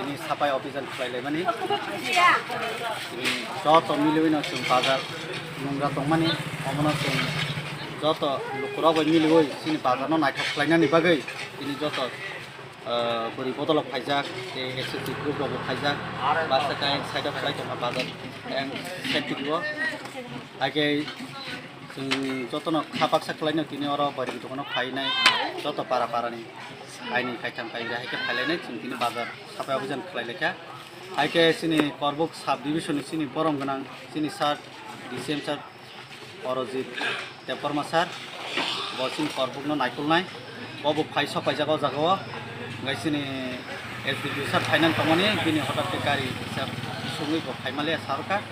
ini sapai ofisan kelailai mani ini joto miliwin asung bazar nungga tong mani omono sung joto lukurabai miliwoi sini bazar no naithok kelainani bagai ini joto beri botol phaijak SSC group logo phaijak basa kai side of side of bazar yang safety go age sung joto no khapak sa kelaino tini oro bari to kono phainai joto para ni aini kaitam kaira heke phailai sung tini bazar sapai ofisan khlaileka aike sini korbuk sub division sini borom ganang sini sar DCM sar Orojit Teporma sar bosin korbuk no naikul nai bobo phai sapai jago jago ngai sini SDG sar phainang tomani bini hotak te kari sab sungui ko phaimale sarkar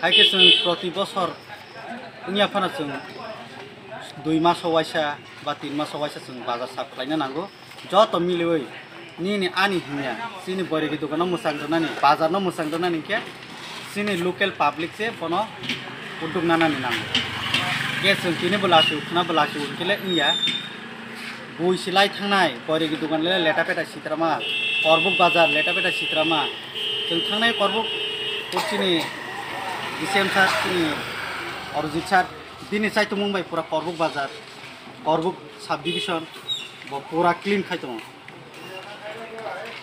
aike sung proti bochor unya phana sung 2 মাস হওয়াইসা বা 3 মাস হওয়াইসা जों बाजार साफ खालायनो नांगौ जत मिलिवै नि आनि हिनिया सिनि बरेगि दखानाव मोसांदनानि बाजारनाव मोसांदनानि के सिनि लोकल पब्लिक से फनो उद्योग नानानि नांगौ के जों तिनि बलासु खना बलासु केले इया बुइसिलाय थांनाय बरेगि दखानले लेटापेटा सित्रामा करबुक बाजार लेटापेटा सित्रामा जों थांनाय करबुक कुचिनि डिसेम सार सिनि अरजित सार दिनै चाइतो मुंबाइ पुरा करबुक बाजार करबुक साब डिविजन पुरा क्लीन खाइतो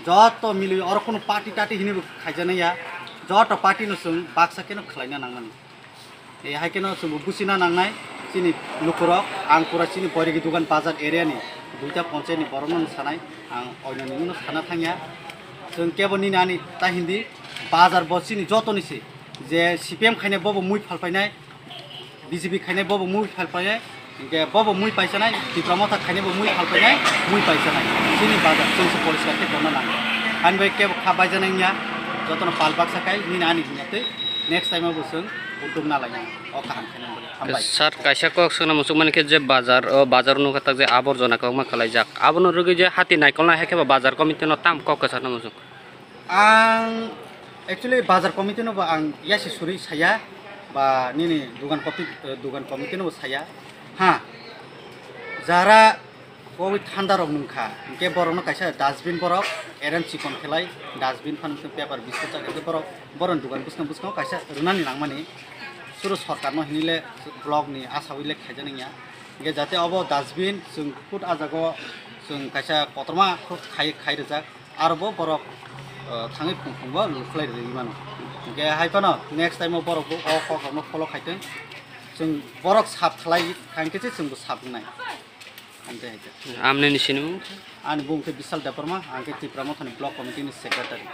जत मिलि अरु कोनो पार्टी टाटी हिनि खाइजानाया जत पार्टी न जों बाक्सा केनो खलायना नांनानै ए हाइकेनो जों बुसिना नांनाय सिनि लुकुरक आं पुरा सिनि बरेगि दुकान बाजार एरियानि दुइटा पन्चायतनि बरमन सानाय आं अयननिनो साना थांया जों केबो नि नानि ता हिन्दी बाजार बसिनि जतनिसि जे सीपीएम खायनाय बबो मुइ फालपायनाय BJP खायनाय बबो मुइ फालपायनाय के बबो मुइ पाइसानाय दिप्रामथा खायनायबो मुइ फालपायनाय मुइ पाइसानाय सिनि बाजार जोंसो परिस्कार के गना नांगौ आनि बाय केबो खाबाय जानायनिया जतन पालबाक्सा खाय नि नानि हिनातै नेक्स्ट टाइम बो जों उद्योग ना लायना अ काहाम खायनाय सर कायसा को सोना मुसुक माने के जे बाजार नु खता जे आबरजना को मा खलाय जाक आबनो रगै जे हाति नायकलना हेकेबा बाजार कमिटि न ताम क सर मुसुक आं एक्चुअली बाजार कमिटि न आं यासि सुरि साया बा निनि दुकान कमिटि न साया हाँ जारा कोई ठंडा रक नंखा के बरनो कायसा डास्टबिन बरक एरन चिकन खेलाय डास्टबिन फान पेपर बिस्कुट जाके बरक बरन दुकान बुसना कायसा रुनानि लांमानि सुरु सरकार न हिनिले ब्लक नि आसाविले खायजानिया के जाते अब डास्टबिन जों फुट आजागो जों कायसा कतरमा खाय रजाक आरोबो बरक थाङै फुंबो लुखलाय रिमानो के हायफानो नेक्स्ट टाइम बरक अ खखनो फलो खायथों जों बरक साफ खालाय खांकेसे जोंबो साफनाय आंते हायते आमने निसिनु आनि बुंथे बिशाल देपरमा आंके तिप्रामथानि ब्लक कमिटिनि सेक्रेटारि